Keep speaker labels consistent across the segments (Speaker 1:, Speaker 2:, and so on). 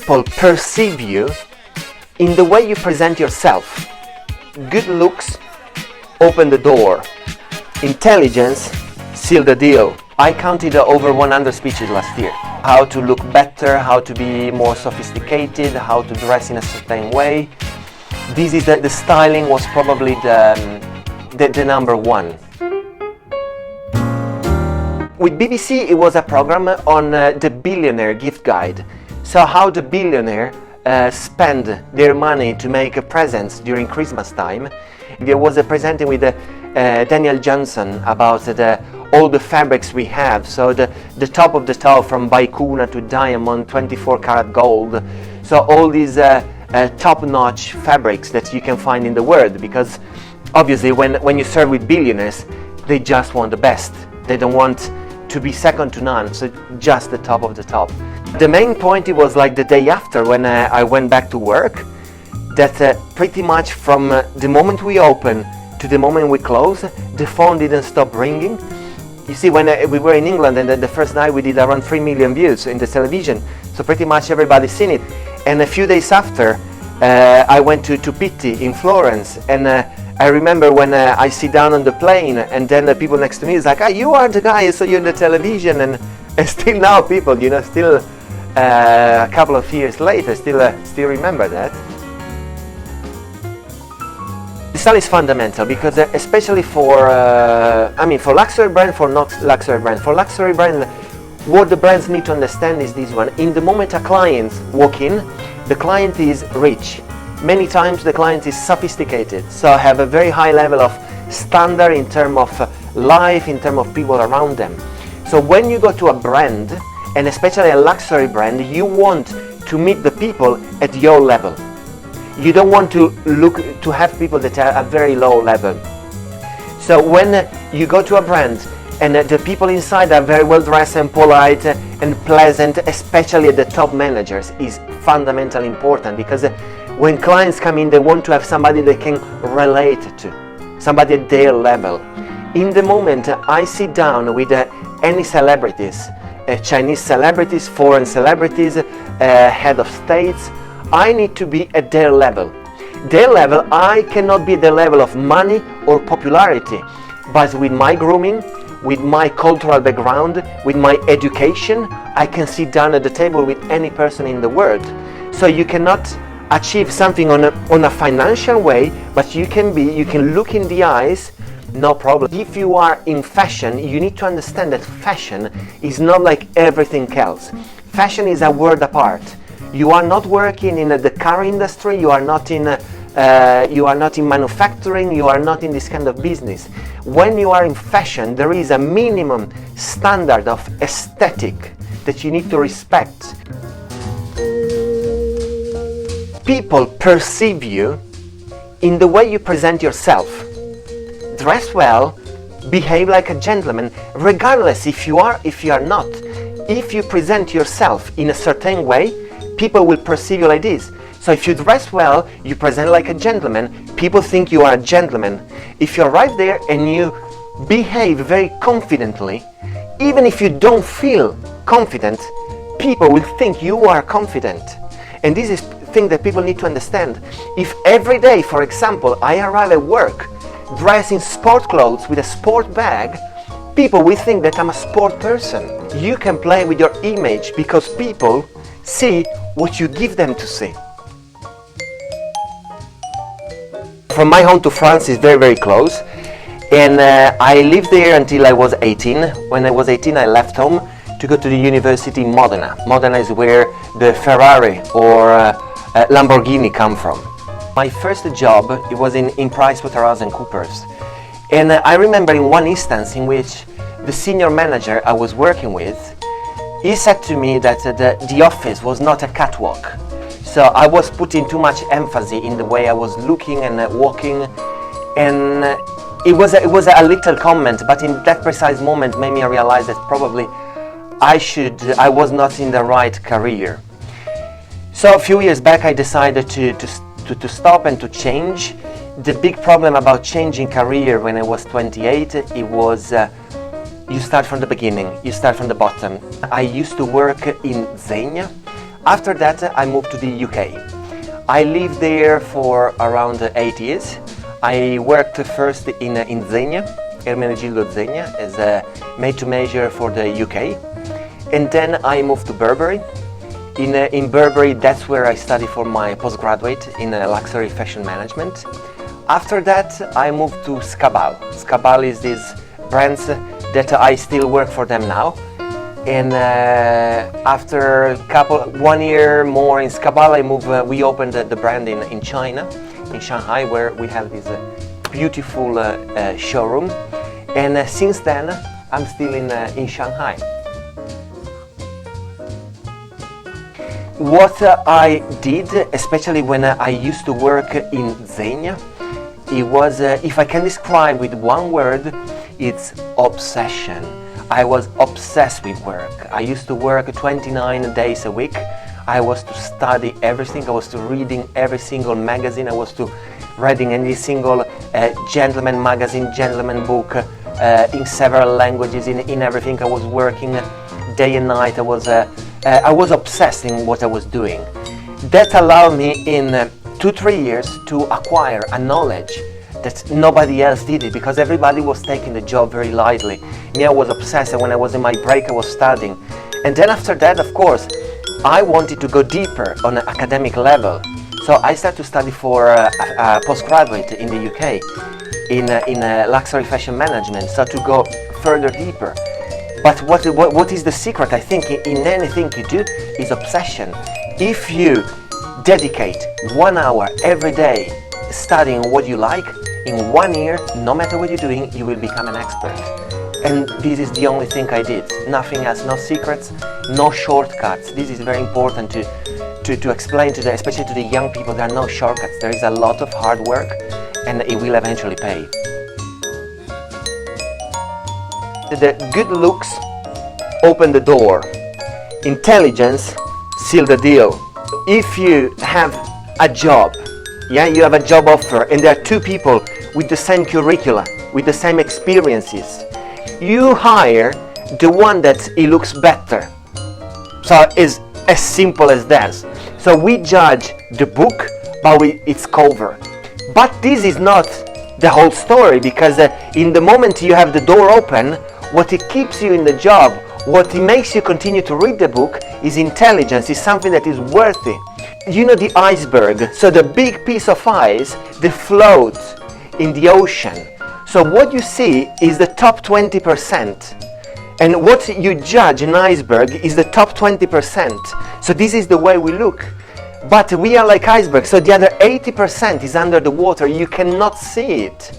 Speaker 1: People perceive you in the way you present yourself. Good looks open the door. Intelligence seal the deal. I counted over 100 speeches last year. How to look better, how to be more sophisticated, how to dress in a certain way. This is the styling was probably the number one. With BBC, it was a program on the billionaire gift guide. So how the billionaire spend their money to make presents during Christmas time. There was a presenting with Daniel Johnson about all the fabrics we have. So the top of the top, from Baikuna to diamond, 24 karat gold. So all these top-notch fabrics that you can find in the world, because obviously when you serve with billionaires, they just want the best. They don't want to be second to none, so just the top of the top. The main point, it was like the day after when I went back to work, that pretty much from the moment we open to the moment we close, the phone didn't stop ringing. You see, when we were in England, and the first night we did around 3 million views in the television, so pretty much everybody's seen it. And a few days after, I went to Pitti in Florence, and I remember when I sit down on the plane, and then the people next to me is like, you are the guy I saw you on the television, and still now people, still a couple of years later, still remember that. The style is fundamental because especially for luxury brand, for not luxury brand. For luxury brand, what the brands need to understand is this one. In the moment a client walk in, the client is rich. Many times the client is sophisticated, so have a very high level of standard in terms of life, in terms of people around them. So when you go to a brand, and especially a luxury brand, you want to meet the people at your level. You don't want to have people that are at a very low level. So when you go to a brand and the people inside are very well dressed and polite and pleasant, especially the top managers, is fundamentally important, because when clients come in, they want to have somebody they can relate to, somebody at their level. In the moment I sit down with any celebrities, Chinese celebrities, foreign celebrities, head of states, I need to be at their level. Their level, I cannot be at the level of money or popularity, but with my grooming, with my cultural background, with my education, I can sit down at the table with any person in the world. So you cannot achieve something on a financial way, but you can look in the eyes, no problem. If you are in fashion, you need to understand that fashion is not like everything else. Fashion is a world apart. You are not working in the car industry, you are not in manufacturing, you are not in this kind of business. When you are in fashion, there is a minimum standard of aesthetic that you need to respect. People perceive you in the way you present yourself. Dress well, behave like a gentleman, regardless if you are not. If you present yourself in a certain way, people will perceive you like this. So if you dress well, you present like a gentleman, people think you are a gentleman. If you arrive there and you behave very confidently, even if you don't feel confident, people will think you are confident. And this is the thing that people need to understand. If every day, for example, I arrive at work dressed in sport clothes with a sport bag, people will think that I'm a sport person. You can play with your image because people see what you give them to see. From my home to France is very, very close, and I lived there until I was 18. When I was 18, I left home to go to the university in Modena. Modena is where the Ferrari or Lamborghini come from. My first job, it was in PricewaterhouseCoopers, and I remember in one instance in which the senior manager I was working with, he said to me that the office was not a catwalk. So I was putting too much emphasis in the way I was looking and walking, and it was a little comment, but in that precise moment made me realize that probably I was not in the right career. So a few years back I decided to stop and to change. The big problem about changing career when I was 28, it was you start from the beginning, you start from the bottom. I used to work in Zegna. After that, I moved to the UK. I lived there for around 8 years. I worked first in Zegna, Ermenegildo Zegna, as a made-to-measure for the UK. And then I moved to Burberry. In Burberry, that's where I studied for my postgraduate in luxury fashion management. After that, I moved to Skabal. Skabal is this brands that I still work for them now. And after 1 year more in Skabal, we opened the brand in China, in Shanghai, where we have this beautiful showroom. And since then, I'm still in Shanghai. What I did, especially when I used to work in Zegna, it was, if I can describe with one word, it's obsession. I was obsessed with work. I used to work 29 days a week. I was to study everything. I was to reading every single magazine. I was to reading any single gentleman magazine, gentleman book in several languages, in everything. I was working day and night. I was obsessed in what I was doing. That allowed me in 2-3 years to acquire a knowledge that nobody else did it, because everybody was taking the job very lightly. Me, I was obsessed, and when I was in my break, I was studying. And then after that, of course, I wanted to go deeper on an academic level. So I started to study for a postgraduate in the UK in luxury fashion management, so to go further deeper. But what is the secret, I think, in anything you do is obsession. If you dedicate 1 hour every day studying what you like, in 1 year, no matter what you're doing, you will become an expert. And this is the only thing I did. Nothing else, no secrets, no shortcuts. This is very important to explain to especially to the young people. There are no shortcuts. There is a lot of hard work, and it will eventually pay. The good looks open the door. Intelligence seal the deal. If you have a job, you have a job offer, and there are 2 people with the same curricula, with the same experiences, you hire the one that it looks better. So it's as simple as that. So we judge the book by its cover. But this is not the whole story, because in the moment you have the door open, what it keeps you in the job, what it makes you continue to read the book is intelligence, is something that is worthy. You know the iceberg, so the big piece of ice that floats in the ocean. So what you see is the top 20%. And what you judge an iceberg is the top 20%. So this is the way we look. But we are like icebergs, so the other 80% is under the water, you cannot see it.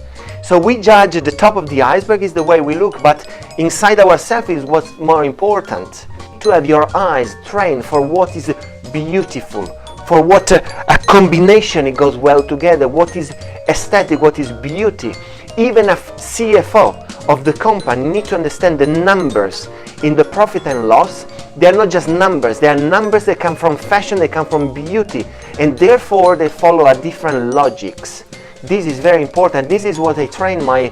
Speaker 1: So we judge the top of the iceberg is the way we look, but inside ourselves is what's more important. To have your eyes trained for what is beautiful, for what a combination it goes well together, what is aesthetic, what is beauty. Even a CFO of the company needs to understand the numbers in the profit and loss. They are not just numbers, they are numbers that come from fashion, they come from beauty, and therefore they follow a different logics. This is very important. This is what I train my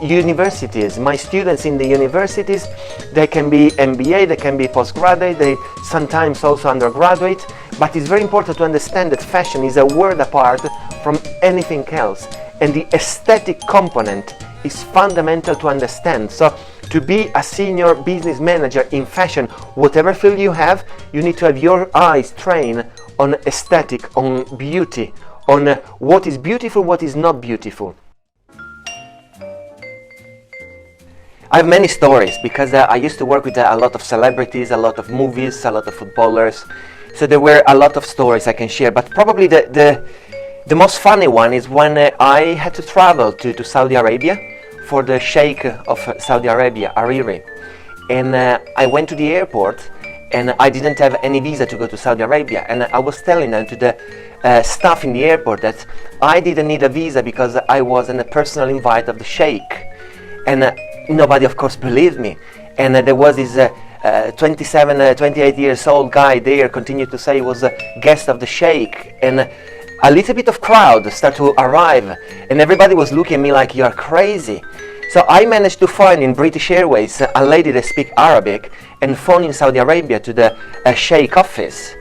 Speaker 1: universities, my students in the universities. They can be MBA, they can be postgraduate, they sometimes also undergraduate, but it's very important to understand that fashion is a world apart from anything else, and the aesthetic component is fundamental to understand. So to be a senior business manager in fashion, whatever field you have, you need to have your eyes trained on aesthetic, on beauty, on what is beautiful, what is not beautiful. I have many stories because I used to work with a lot of celebrities, a lot of movies, a lot of footballers. So there were a lot of stories I can share, but probably the most funny one is when I had to travel to Saudi Arabia for the Sheikh of Saudi Arabia, Hariri. And I went to the airport and I didn't have any visa to go to Saudi Arabia. And I was telling them to the staff in the airport that I didn't need a visa because I was on a personal invite of the Sheikh. And nobody, of course, believed me. And there was this 28 years old guy there, continued to say he was a guest of the Sheikh. And a little bit of crowd started to arrive. And everybody was looking at me like, you're crazy. So I managed to find in British Airways a lady that speaks Arabic and phone in Saudi Arabia to the Sheikh office.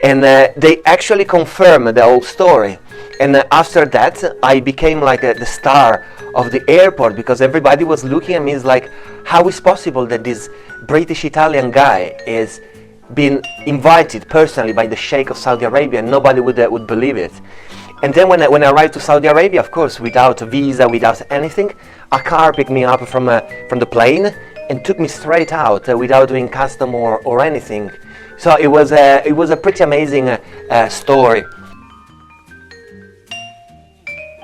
Speaker 1: And they actually confirmed the whole story. And after that, I became like the star of the airport, because everybody was looking at me as like, how is possible that this British Italian guy is being invited personally by the Sheikh of Saudi Arabia, and nobody would believe it. And then when I arrived to Saudi Arabia, of course, without a visa, without anything, a car picked me up from the plane and took me straight out without doing custom or anything. So it was a pretty amazing story.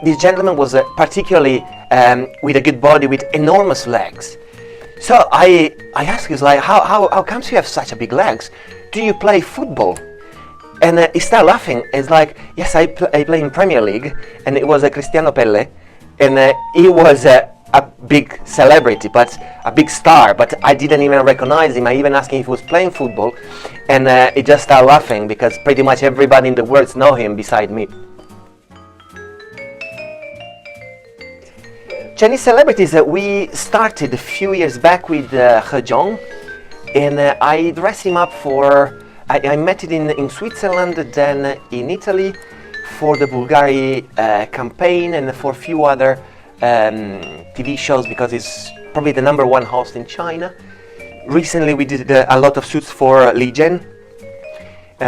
Speaker 1: This gentleman was particularly with a good body, with enormous legs. So I asked him, like, how comes you have such a big legs? Do you play football? And he started laughing. It's like, yes, I play in Premier League, and it was Cristiano Pelle, and he was a big celebrity, but a big star, but I didn't even recognize him. I even asked him if he was playing football, and he just started laughing, because pretty much everybody in the world know him beside me. Chinese celebrities, we started a few years back with He Zhong, and I dressed him up for, I met it in Switzerland, then in Italy for the Bulgari campaign, and for a few other TV shows, because he's probably the #1 host in China. Recently we did a lot of shoots for Li Jian,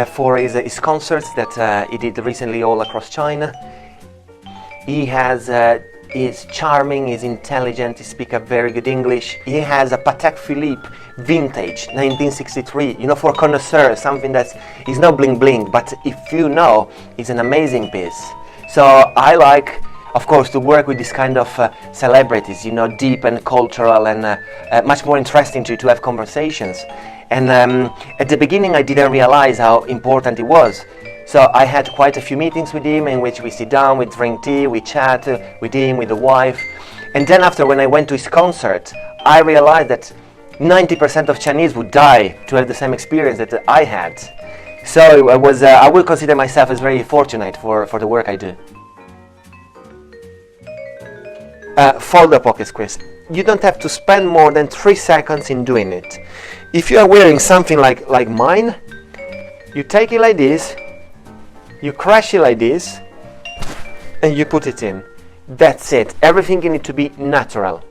Speaker 1: for his concerts that he did recently all across China. He is charming, he's intelligent, he speaks a very good English. He has a Patek Philippe vintage 1963, you know, for connoisseurs, something that is not bling bling, but if you know, it's an amazing piece. So I like, of course, to work with this kind of celebrities, you know, deep and cultural, and much more interesting to have conversations. And at the beginning I didn't realize how important it was. So I had quite a few meetings with him, in which we sit down, we drink tea, we chat with him, with the wife. And then after, when I went to his concert, I realized that 90% of Chinese would die to have the same experience that I had. So I would consider myself as very fortunate for the work I do. Folder pocket squares. You don't have to spend more than 3 seconds in doing it. If you are wearing something like mine, you take it like this, you crush it like this, and you put it in. That's it. Everything needs to be natural.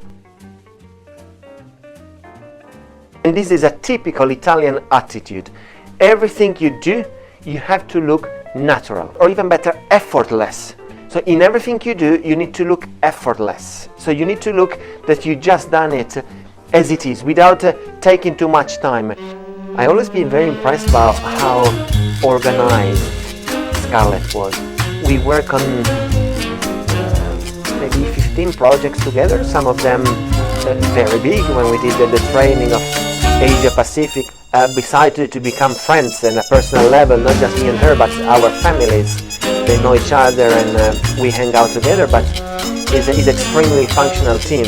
Speaker 1: And this is a typical Italian attitude. Everything you do, you have to look natural, or even better, effortless. So in everything you do, you need to look effortless. So you need to look that you just done it as it is, without taking too much time. I always been very impressed by how organized Stylett was. We work on maybe 15 projects together, some of them very big, when we did the training of Asia Pacific. Decided to become friends on a personal level, not just me and her, but our families. They know each other, and we hang out together, but it's an extremely functional team.